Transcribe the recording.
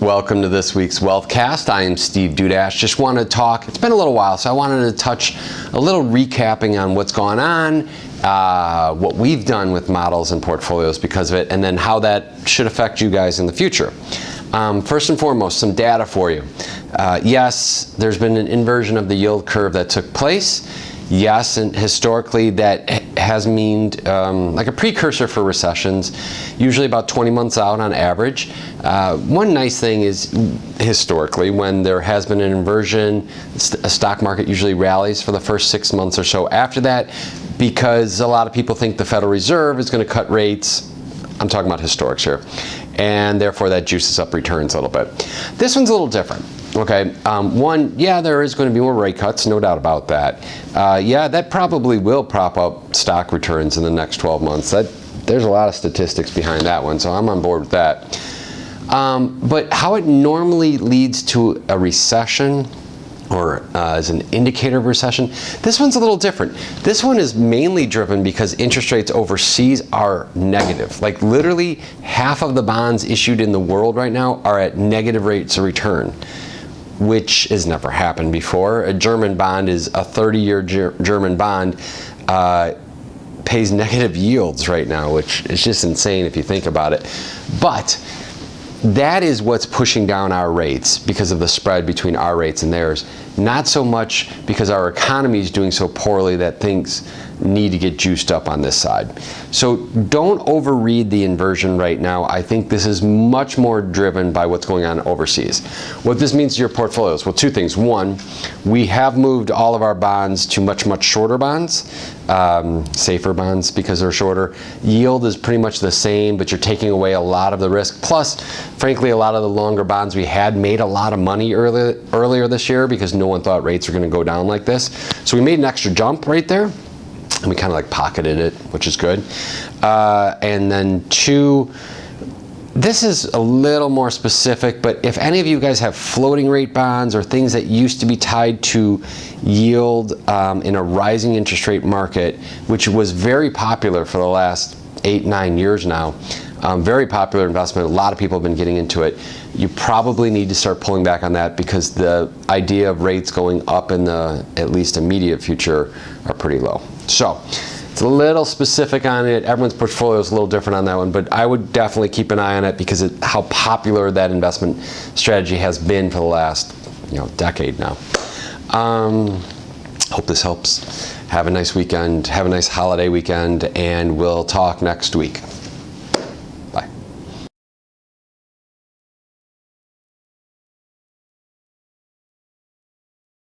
Welcome to this week's Wealthcast. I am Steve Dudash. Just want to talk, it's been a little while, so I wanted to touch a little recapping on what's gone on, what we've done with models and portfolios because of it, and then how that should affect you guys in the future. First and foremost, some data for you. Yes, there's been an inversion of the yield curve that took place. Yes, and historically that has meant like a precursor for recessions, usually about 20 months out on average. One nice thing is historically when there has been an inversion, a stock market usually rallies for the first 6 months or so after that because a lot of people think the Federal Reserve is going to cut rates. I'm talking about historics here. And therefore that juices up returns a little bit. This one's a little different. Okay, one, yeah, there is going to be more rate cuts, no doubt about that. Yeah, that probably will prop up stock returns in the next 12 months. There's a lot of statistics behind that one, so I'm on board with that. But how it normally leads to a recession or as an indicator of recession, this one's a little different. This one is mainly driven because interest rates overseas are negative. Like literally half of the bonds issued in the world right now are at negative rates of return, which has never happened before. A German bond is a 30-year German bond pays negative yields right now, which is just insane if you think about it. But that is what's pushing down our rates because of the spread between our rates and theirs. Not so much because our economy is doing so poorly that things need to get juiced up on this side. So don't overread the inversion right now. I think this is much more driven by what's going on overseas. What this means to your portfolios, well, two things. One, we have moved all of our bonds to much shorter bonds, safer bonds because they're shorter. Yield is pretty much the same, but you're taking away a lot of the risk. Plus, frankly, a lot of the longer bonds we had made a lot of money earlier this year because no one thought rates were going to go down like this. So we made an extra jump right there. And we kind of like pocketed it, which is good. And then two, this is a little more specific, but if any of you guys have floating rate bonds or things that used to be tied to yield in a rising interest rate market, which was very popular for the last 8-9 years now, very popular investment, a lot of people have been getting into it, you probably need to start pulling back on that because the idea of rates going up in the at least immediate future are pretty low. So it's a little specific on it. Everyone's portfolio is a little different on that one, but I would definitely keep an eye on it because of how popular that investment strategy has been for the last decade now. Hope this helps. Have a nice weekend. Have a nice holiday weekend, and we'll talk next week.